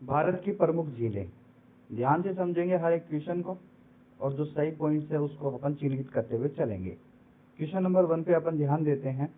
भारत की प्रमुख झीलें। ध्यान से समझेंगे हर एक क्वेश्चन को और जो सही पॉइंट्स है उसको अपन चिन्हित करते हुए चलेंगे। क्वेश्चन नंबर 1 पे अपन ध्यान देते हैं।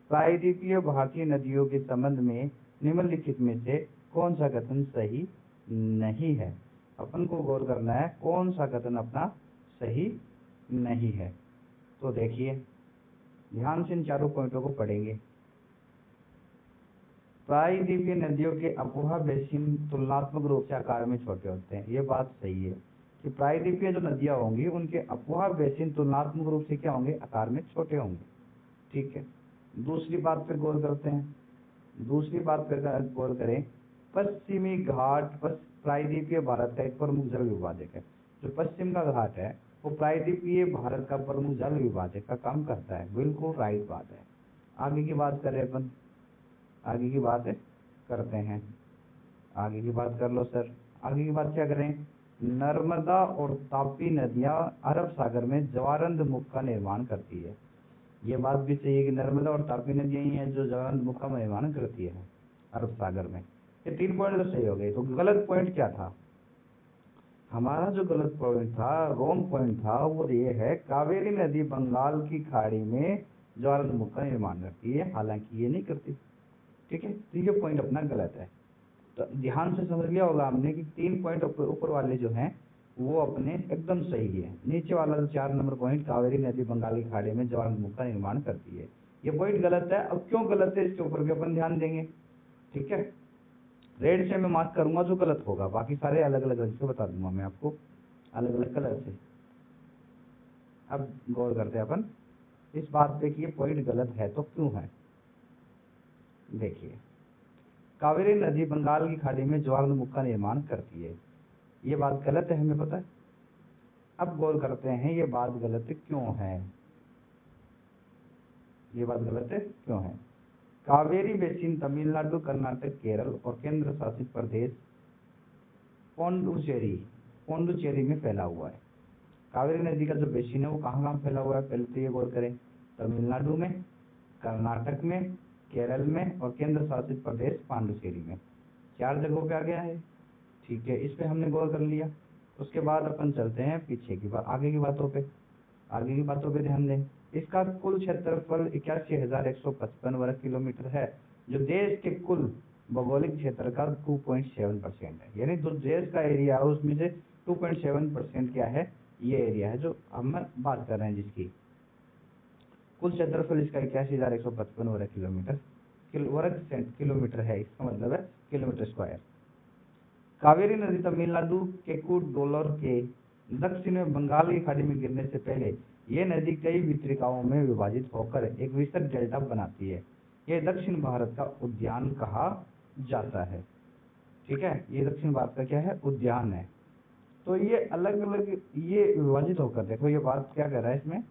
प्रायद्वीपीय भारतीय नदियों के संबंध में निम्नलिखित में से कौन सा कथन सही नहीं है। अपन को गौर करना है कौन सा कथन अपना सही नहीं है। तो देखिए ध्यान से इन चारों पॉइंटों को पढ़ेंगे। प्रायद्वीपीय नदियों के अफवाह बेसिन तुलनात्मक रूप से आकार में छोटे होते हैं। ये बात सही है कि प्रायद्वीपीय जो नदियां होंगी उनके अफवाह बेसिन तुलनात्मक रूप से क्या होंगे, आकार में छोटे होंगे। ठीक है, दूसरी बात पे गौर करते हैं। दूसरी बात पे गौर करें, पश्चिमी घाट प्रायद्वीपीय भारत का एक प्रमुख जल विभाजक है। जो पश्चिम का घाट है वो प्रायद्वीपीय भारत का प्रमुख जल विभाजक का काम करता है। बिल्कुल राइट बात है। आगे की बात करें अपन, आगे की बात करते हैं। आगे की बात कर लो सर। आगे की बात क्या करें, नर्मदा और तापी नदियां अरब सागर में ज्वारंद मुख का निर्माण करती है। ये बात भी सही है कि नर्मदा और तापी नदियां ही हैं जो ज्वारंद मुख का निर्माण करती है अरब सागर में। ये 3 पॉइंट तो सही हो गए। तो गलत पॉइंट क्या था हमारा? जो गलत पॉइंट था, रॉन्ग पॉइंट था, वो ये है कावेरी नदी बंगाल की खाड़ी में ज्वारंद मुख का निर्माण करती है, हालांकि ये नहीं करती। ठीक है, तो ये पॉइंट अपना गलत है। तो ध्यान से समझ लिया होगा हमने कि 3 पॉइंट ऊपर वाले जो हैं वो अपने एकदम सही है। नीचे वाला जो 4 नंबर पॉइंट कावेरी नदी बंगाल की खाड़ी में ज्वारंद मुख का निर्माण करती है, ये पॉइंट गलत है। अब क्यों गलत है इसके ऊपर भी अपन ध्यान देंगे। ठीक है, रेड से मैं मार्क करूंगा जो गलत होगा, बाकी सारे अलग अलग रंग से बता दूंगा मैं आपको, अलग अलग कलर से। अब गौर करते हैं अपन इस बात पे कि ये पॉइंट गलत है तो क्यों है। देखिए, कावेरी नदी बंगाल की खाड़ी में ज्वारंद मुख का निर्माण करती है, ये बात गलत है, हमें पता है। अब गौर करते हैं ये बात गलत क्यों है। ये बात गलत क्यों है? कावेरी बेसिन तमिलनाडु, कर्नाटक, केरल और केंद्र शासित प्रदेश पौंडुचेरी में फैला हुआ है। कावेरी नदी का जो बेसिन है वो कहाँ कहाँ फैला हुआ है, पहले तो ये गौर करें। तमिलनाडु में, कर्नाटक में, केरल में और केंद्र शासित प्रदेश पांडुचेरी में, 4 जगहों पे आ गया है। ठीक है, इस पे हमने गौर कर लिया। उसके बाद अपन चलते हैं पीछे की बात, आगे की बातों पे। आगे की बातों पे ध्यान दें। इसका कुल क्षेत्रफल 81,155 वर्ग किलोमीटर है, जो देश के कुल भौगोलिक क्षेत्र का 2.7% है। यानी जो देश का एरिया है उसमें से 2.7% क्या है, ये एरिया है जो हम बात कर रहे हैं, जिसकी कुल क्षेत्रफल इसका 81,155 वर्ग किलोमीटर है। इसका मतलब है किलोमीटर स्क्वायर। कावेरी नदी तमिलनाडु के कुडलोर के दक्षिण में बंगाल की खाड़ी में गिरने से पहले ये नदी कई वितरिकाओं में विभाजित होकर एक विस्तृत डेल्टा बनाती है। ये दक्षिण भारत का उद्यान कहा जाता है। ठीक है, ये दक्षिण भारत का क्या है, उद्यान है। तो ये अलग अलग ये विभाजित होकर, देखो ये बात क्या कर रहा है इसमें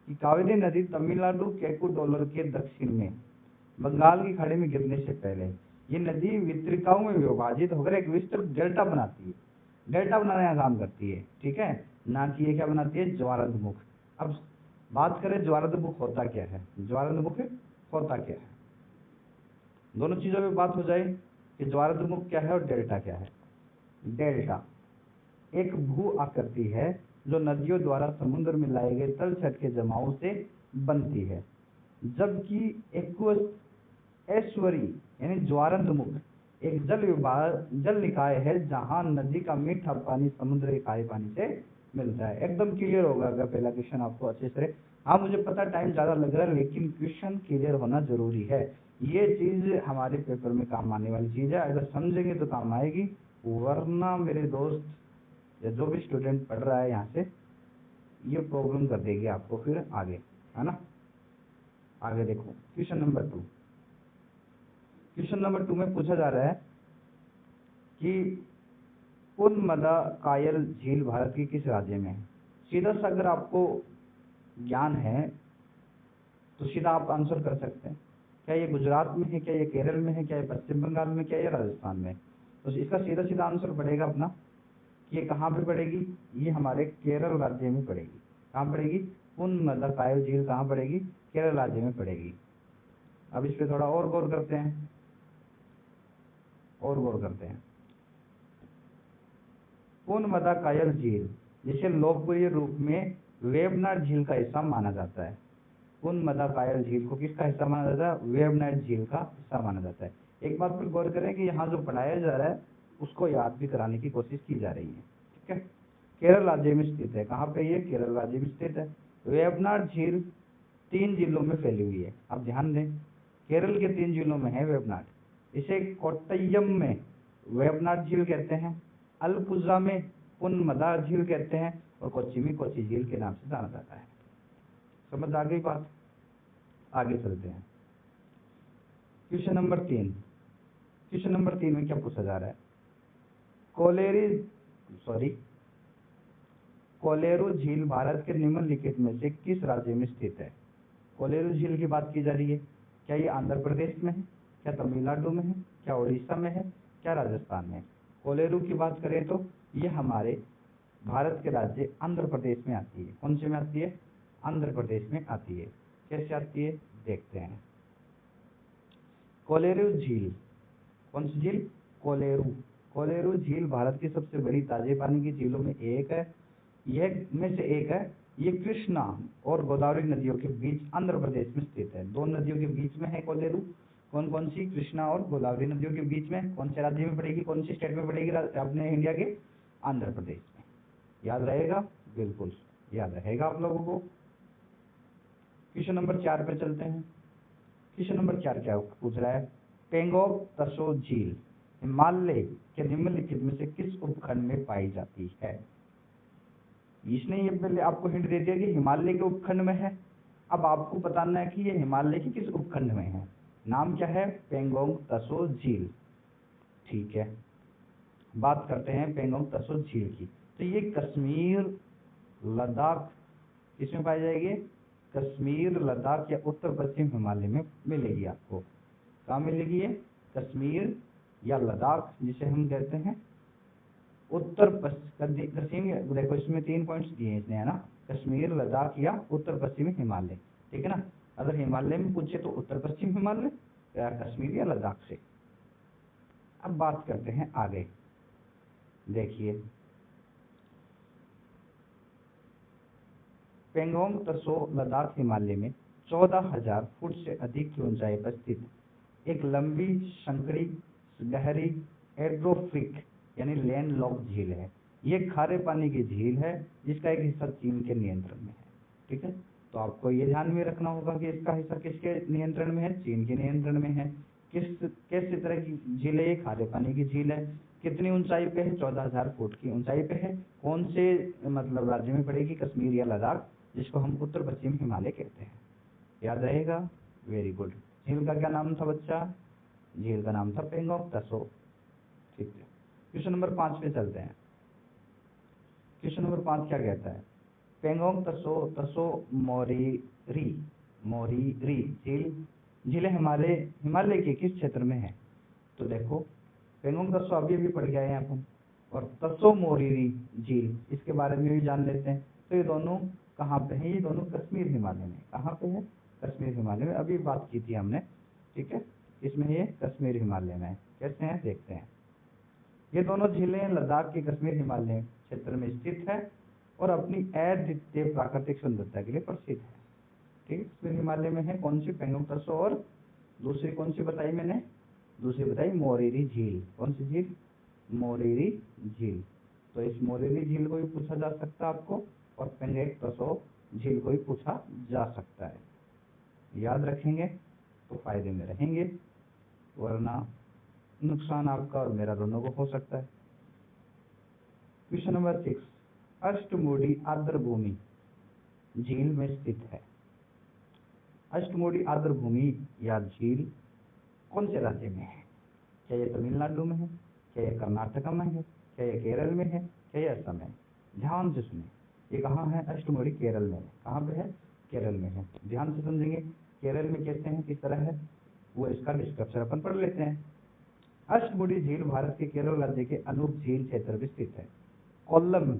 कि कावेरी नदी तमिलनाडु के कुडलोर के दक्षिण में बंगाल की खाड़ी में गिरने से पहले ये नदी वितरिकाओं में विभाजित होकर एक विस्तृत डेल्टा बनाती है, डेल्टा बनाने का काम करती है। ठीक है, ना कि ये क्या बनाती है, ज्वारंद मुख। अब बात करें ज्वारंद मुख होता क्या है, ज्वारंद मुख होता क्या है, दोनों चीजों में बात हो जाए कि ज्वारंद मुख क्या है और डेल्टा क्या है। डेल्टा एक भू आकृति है जो नदियों द्वारा समुद्र में लाए गए तलछट के जमाव से बनती है, जबकि ऐश्वरी यानी ज्वारंद मुख एक जल निकाय है जहां नदी का मीठा पानी समुद्र के खारे पानी से मिलता है। एकदम क्लियर होगा अगर पहला क्वेश्चन आपको अच्छे से। हाँ मुझे पता टाइम ज्यादा लग रहा है, लेकिन क्वेश्चन क्लियर होना जरूरी है। ये चीज हमारे पेपर में काम आने वाली चीज है, अगर समझेंगे तो काम आएगी, वरना मेरे दोस्त या जो भी स्टूडेंट पढ़ रहा है यहाँ से, ये प्रॉब्लम कर देगी आपको फिर आगे, है ना। आगे देखो क्वेश्चन नंबर 2। क्वेश्चन नंबर 2 में पूछा जा रहा है कि उनमदा कायल झील भारत के किस राज्य में है। सीधा सा अगर आपको ज्ञान है तो सीधा आप आंसर कर सकते हैं, क्या ये गुजरात में है, क्या ये केरल में है, क्या ये पश्चिम बंगाल में, क्या ये राजस्थान में। तो इसका सीधा सीधा आंसर पड़ेगा अपना कि ये कहाँ पे पड़ेगी, ये हमारे केरल राज्य में पड़ेगी। कहाँ पड़ेगी, उनमदा कायल झील कहाँ पड़ेगी, केरल राज्य में पड़ेगी। अब इस पे थोड़ा और गौर करते हैं। और गौर करते हैं। पुनमदाकायल झील जिसे लोकप्रिय रूप में वेबनाड झील का हिस्सा माना जाता है। पुनमदाकायल झील को किसका हिस्सा माना जाता है? वेबनाड झील का हिस्सा माना जाता है। एक बात पर गौर करें कि यहाँ जो पढ़ाया जा रहा है उसको याद भी कराने की कोशिश की जा रही है। ठीक है, केरल राज्य में स्थित है। कहाँ पे? ये केरल राज्य में स्थित है। वेबनाड झील 3 जिलों में फैली हुई है। आप ध्यान दें, केरल के 3 जिलों में है वेबनाड। इसे कोट्टयम में वेबनाड झील कहते हैं, अलपुझा में पुनमदा झील कहते हैं और कोच्चि में कोच्चि झील के नाम से जाना जाता है। समझ आ गई बात? आगे चलते हैं। Question number 3। क्वेश्चन नंबर 3 में क्या पूछा जा रहा है? कोलेरू झील भारत के निम्नलिखित में से किस राज्य में स्थित है? कोलेरू झील की बात की जा रही है। क्या ये आंध्र प्रदेश में है? क्या तमिलनाडु में है? क्या उड़ीसा में है? क्या राजस्थान में है? कोलेरू की बात करें तो ये हमारे भारत के राज्य आंध्र प्रदेश में आती है। कौन से में आती है? आंध्र प्रदेश में आती है। कैसे आती है देखते हैं। कोलेरू झील, कौन सी झील? कोलेरू झील भारत की सबसे बड़ी ताजे पानी की झीलों में एक है। यह में से एक है। ये कृष्णा और गोदावरी नदियों के बीच आंध्र प्रदेश में स्थित है। 2 नदियों के बीच में है कोलेरू। कौन कौन सी? कृष्णा और गोदावरी नदियों के बीच में। कौन से राज्य में पड़ेगी? कौन सी स्टेट में पड़ेगी? अपने इंडिया के आंध्र प्रदेश में। याद रहेगा? बिल्कुल याद रहेगा आप लोगों को। क्वेश्चन नंबर 4 पे चलते हैं। क्वेश्चन नंबर 4 क्या पूछ रहा है? पेंगोंग त्सो झील हिमालय के निम्नलिखित में से किस उपखंड में पाई जाती है? इसने ये पहले आपको हिंट दे दिया कि हिमालय के उपखंड में है। अब आपको बताना है कि ये हिमालय के किस उपखंड में है। नाम क्या है? पेंगोंग त्सो झील। ठीक है, बात करते हैं पेंगोंग त्सो झील की। तो ये कश्मीर, लद्दाख इसमें पाई जाएगी। कश्मीर, लद्दाख या उत्तर पश्चिम हिमालय में मिलेगी आपको। कहाँ मिलेगी ये? कश्मीर या लद्दाख, जिसे हम कहते हैं उत्तर पश्चिम। देखो इसमें 3 पॉइंट्स दिए हैं इसने, है ना? कश्मीर, लद्दाख या उत्तर पश्चिमी हिमालय। ठीक है ना? अगर हिमालय में पूछे तो उत्तर पश्चिम हिमालय या कश्मीर या लद्दाख से। अब बात करते हैं आगे। देखिए, पेंगोंग त्सो लद्दाख हिमालय में 14,000 फुट से अधिक की ऊंचाई पर स्थित एक लंबी, संकरी, गहरी, एड्रोफिक यानी लैंड लॉक झील है। ये खारे पानी की झील है जिसका एक हिस्सा चीन के नियंत्रण में है। ठीक है, तो आपको ये ध्यान में रखना होगा कि इसका हिस्सा किसके नियंत्रण में है? चीन के नियंत्रण में है। कैसे तरह की झील है? ये खारे पानी की झील है। कितनी ऊंचाई पे है? 14,000 फुट की ऊंचाई पे है। कौन से मतलब राज्य में पड़ेगी? कश्मीर या लद्दाख, जिसको हम उत्तर पश्चिम हिमालय कहते हैं। याद रहेगा? Very good. झील का क्या नाम था बच्चा? झील का नाम था पेंगोंग त्सो। ठीक है, क्वेश्चन नंबर 5 पे चलते हैं। क्वेश्चन नंबर 5 क्या कहता है? पेंगोंग त्सो मोरीरी झील हिमालय के किस क्षेत्र में है? तो देखो, पेंगोंग त्सो अभी पढ़ के आए हैं अपन, और त्सो मोरीरी झील इसके बारे में भी जान लेते हैं। तो ये दोनों कहाँ पे है? ये दोनों कश्मीर हिमालय में। कहाँ पे है? कश्मीर हिमालय में। अभी बात की थी हमने। ठीक है, इसमें ये कश्मीर हिमालय में है। कैसे हैं देखते हैं। ये दोनों झीलें लद्दाख के कश्मीर हिमालय क्षेत्र में स्थित है और अपनी अद्वितीय प्राकृतिक सुंदरता के लिए प्रसिद्ध है। ठीक है, कश्मीर हिमालय में है। कौन सी? पेंगोंग त्सो, और दूसरी कौन सी बताई मैंने? दूसरी बताई मोरीरी झील। कौन सी झील? मोरीरी झील। तो इस मोरीरी झील को भी पूछा जा सकता है आपको, और पेंगोंग त्सो झील को भी पूछा जा सकता है। याद रखेंगे तो फायदे में रहेंगे, वरना नुकसान आपका और मेरा दोनों को हो सकता है। क्वेश्चन नंबर 6, अष्टमुडी आर्द्रभूमि झील में स्थित है। अष्टमुडी आर्द्रभूमि या झील कौन से राज्य में है? क्या ये तमिलनाडु में है? क्या ये कर्नाटक में है? क्या ये केरल में है? क्या ये असम है? ध्यान से सुनिए, ये कहाँ है? अष्टमुडी केरल में है। कहाँ पे है? केरल में है। ध्यान से समझेंगे केरल में कैसे हैं, किस तरह है, वो इसका डिस्क्रिप्शन अपन पढ़ लेते हैं। अष्टमुडी झील भारत के केरल राज्य के अनूप झील क्षेत्र में स्थित है। कोल्लम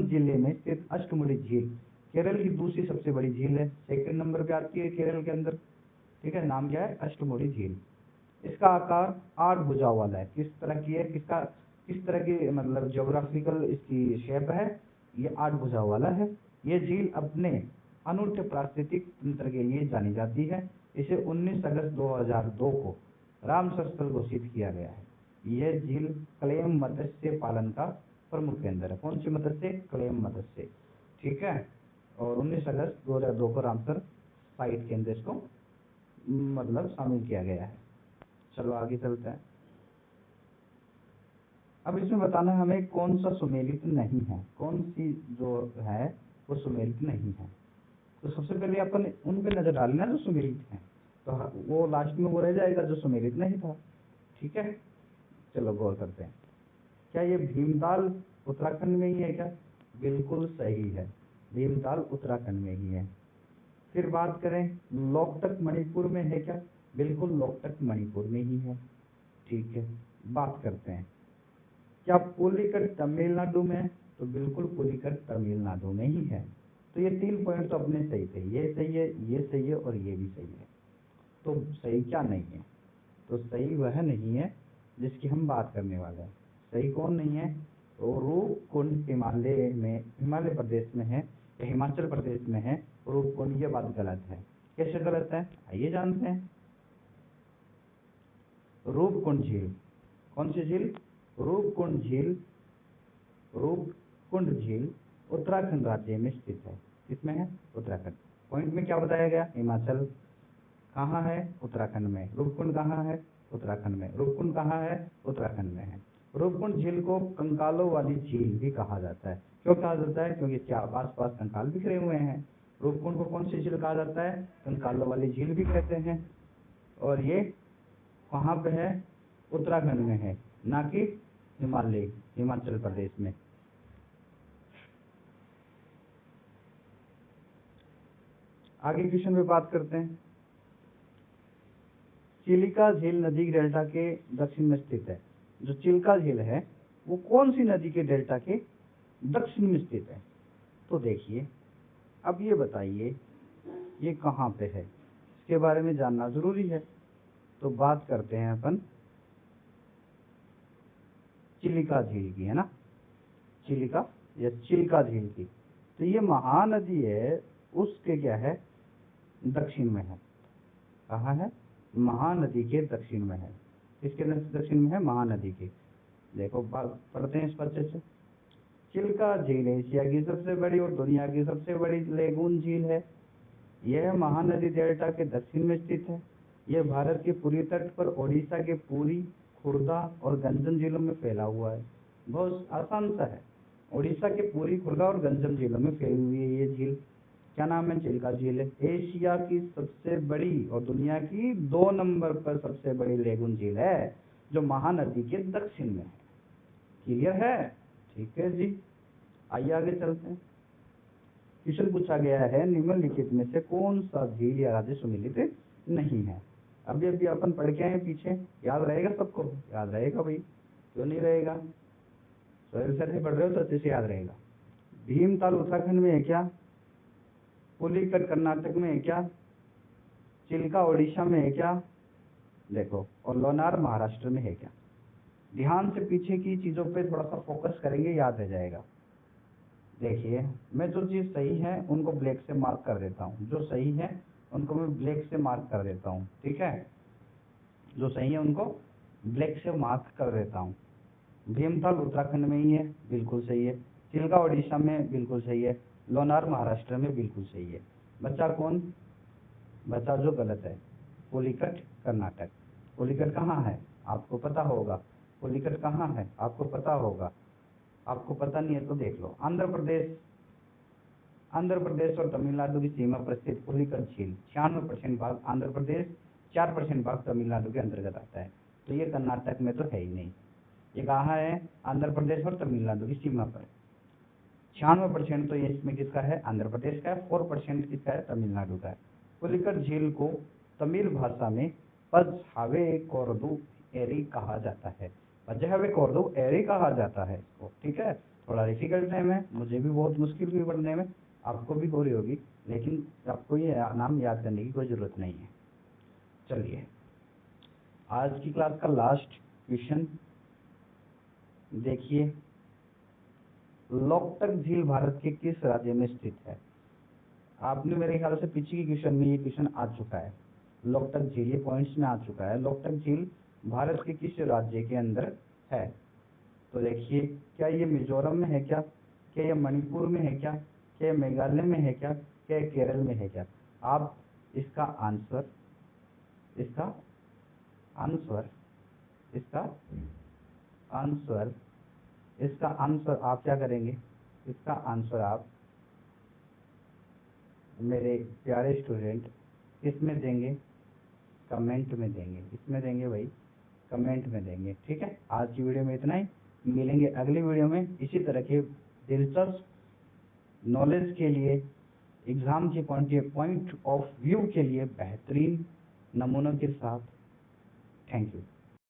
जिले में स्थित अष्टमुडी झील केरल की दूसरी सबसे बड़ी झील है। सेकंड नंबर पे आती है केरल के अंदर। ठीक है, नाम क्या है? अष्टमुडी झील। इसका आकार 8 भुजाओं वाला है। किस तरह की है, किस तरह की मतलब ज्योग्राफिकल इसकी शेप है, ये 8 भुजाओं वाला है। ये झील अपने अनूठे पारिस्थितिक तंत्र के लिए जानी जाती है। इसे 19 अगस्त 2002 को रामसर स्थल घोषित किया गया है। यह झील क्लेम मत्स्य पालन का प्रमुख केंद्र है। कौन सी मत्स्य? क्लेम मत्स्य, ठीक है। और 19 अगस्त 2002 को रामसर साइट के अंदर इसको मतलब शामिल किया गया है। चलो आगे चलते हैं। अब इसमें बताना है हमें कौन सा सुमेलित नहीं है, कौन सी जो है वो सुमेलित नहीं है। तो सबसे पहले अपन उन पे नजर डालना जो सुमेलित है, तो वो लास्ट में वो रह जाएगा जो सुमेलित नहीं था, ठीक है। चलो गौर करते हैं। क्या ये भीमताल उत्तराखंड में ही है क्या? बिल्कुल सही है, भीमताल उत्तराखंड में ही है। फिर बात करें लोकटक मणिपुर में है क्या? बिल्कुल लोकटक मणिपुर में ही है, ठीक है। बात करते हैं क्या पुलिकट तमिलनाडु में? तो बिल्कुल पुलिकट तमिलनाडु में ही है। तो ये 3 पॉइंट तो अपने सही थे, ये सही है, ये सही है और ये भी सही है। तो सही क्या नहीं है? तो सही वह नहीं है जिसकी हम बात करने वाले हैं। सही कौन नहीं है? तो रूपकुंड हिमालय में, हिमालय प्रदेश में है या हिमाचल प्रदेश में है रूपकुंड, ये बात गलत है। कैसे गलत है आइए जानते हैं। रूपकुंड झील, कौन सी झील? रूपकुंड झील, रूपकुंड झील उत्तराखंड राज्य में स्थित है। किसमें है? उत्तराखंड। पॉइंट में क्या बताया गया? हिमाचल कहाँ है? उत्तराखंड में। रूपकुंड कहाँ है? उत्तराखंड में। रूपकुंड कहाँ है? उत्तराखंड में है। रूपकुंड झील को कंकालों वाली झील भी कहा जाता है। क्यों कहा जाता है? क्योंकि इसके आस पास कंकाल बिखरे हुए हैं। रूपकुंड को कौन सी झील कहा जाता है? कंकालों वाली झील भी कहते हैं। और ये कहाँ पे है? उत्तराखंड में है, ना कि हिमालय, हिमाचल प्रदेश में। आगे क्वेश्चन पे बात करते हैं। चिलिका झील नदी के डेल्टा के दक्षिण में स्थित है। जो चिल्का झील है वो कौन सी नदी के डेल्टा के दक्षिण में स्थित है? तो देखिए, अब ये बताइए ये कहाँ पे है, इसके बारे में जानना जरूरी है। तो बात करते हैं अपन चिलिका झील की, है ना, चिलिका या चिल्का झील की। तो ये महानदी है, उसके क्या है? दक्षिण में है। कहाँ है? महानदी के दक्षिण में है। किसके दक्षिण में है? महानदी के। देखो पढ़ते हैं इस पर अच्छे से। चिल्का झील एशिया की सबसे बड़ी और दुनिया की सबसे बड़ी लेगून झील है। यह महानदी डेल्टा के दक्षिण में स्थित है। यह भारत के पूर्वी तट पर ओडिशा के पुरी, खुर्दा और गंजम जिलों में फैला हुआ है। बहुत आसान सा है। ओडिशा के पुरी, खुर्दा और गंजम जिलों में फैली हुई है ये झील। क्या नाम है? चिल्का झील है। एशिया की सबसे बड़ी और दुनिया की 2 नंबर पर सबसे बड़ी लेगून झील है, जो महानदी के दक्षिण में है। क्लियर है? ठीक है जी, आइए आगे चलते हैं। क्वेश्चन पूछा गया है निम्नलिखित में से कौन सा झील या राज्य सुमेलित नहीं है। अभी अभी अपन पढ़ के आए पीछे, याद रहेगा सबको? याद रहेगा भाई, क्यों नहीं रहेगा? सोहेल सर से पढ़ रहे हो तो अच्छे से याद रहेगा। भीमताल उत्तराखंड में है क्या? पुलिकट कर्नाटक में है क्या? चिल्का ओडिशा में है क्या? देखो, और लोनार महाराष्ट्र में है क्या? ध्यान से पीछे की चीजों पे थोड़ा सा फोकस करेंगे, याद रह जाएगा। देखिए, मैं जो चीज सही है उनको ब्लैक से मार्क कर देता हूँ, जो सही है उनको मैं ब्लैक से मार्क कर देता हूँ, ठीक है। जो सही है उनको ब्लैक से मार्क कर देता हूँ। भीमताल उत्तराखंड में ही है, बिल्कुल सही है। चिल्का ओडिशा में, बिल्कुल सही है। लोनार महाराष्ट्र में, बिल्कुल सही है। बच्चा कौन? बच्चा जो गलत है, पुलिकट कर्नाटक। पुलिकट कहाँ है? आपको पता होगा। पुलिकट कहाँ है? आपको पता होगा। आपको पता नहीं है तो देख लो। आंध्र प्रदेश, आंध्र प्रदेश और तमिलनाडु की सीमा पर स्थित पुलिकट झील 96% भाग आंध्र प्रदेश, 4% भाग तमिलनाडु के अंतर्गत आता है। तो ये कर्नाटक में तो है ही नहीं। ये कहाँ है? आंध्र प्रदेश और तमिलनाडु की सीमा पर। 96% तो ये इसमें किसका है? आंध्र प्रदेश का है। 4% किसका है? तमिलनाडु का है। पुलिकट झील को तमिल भाषा में पजहावे कोरदू एरी कहा जाता है। पजहावे कोरदू एरी कहा जाता है इसको, ठीक है। थोड़ा डिफिकल्ट नेम है, मुझे भी बहुत मुश्किल हुई पढ़ने में, आपको भी हो रही होगी, लेकिन आपको ये नाम याद करने की कोई जरूरत नहीं है। चलिए आज की क्लास का लास्ट क्वेश्चन देखिए, लोकटक झील भारत के किस राज्य में स्थित है? आपने मेरे ख्याल से पीछे की क्वेश्चन में ये क्वेश्चन आ चुका है। लोकटक झील ये पॉइंट्स में आ चुका है। लोकटक झील भारत के किस राज्य के अंदर है? तो देखिए, क्या ये मिजोरम में है क्या ये मणिपुर में है क्या ये मेघालय में है क्या ये केरल में है क्या? आप इसका आंसर इसका आंसर इसका आंसर इसका आंसर आप क्या करेंगे? इसका आंसर आप मेरे प्यारे स्टूडेंट किसमें देंगे? कमेंट में देंगे। इसमें देंगे भाई, कमेंट में देंगे। ठीक है, आज की वीडियो में इतना ही। मिलेंगे अगली वीडियो में इसी तरह के दिलचस्प नॉलेज के लिए, एग्जाम के पॉइंट ऑफ व्यू के लिए बेहतरीन नमूनों के साथ। Thank you.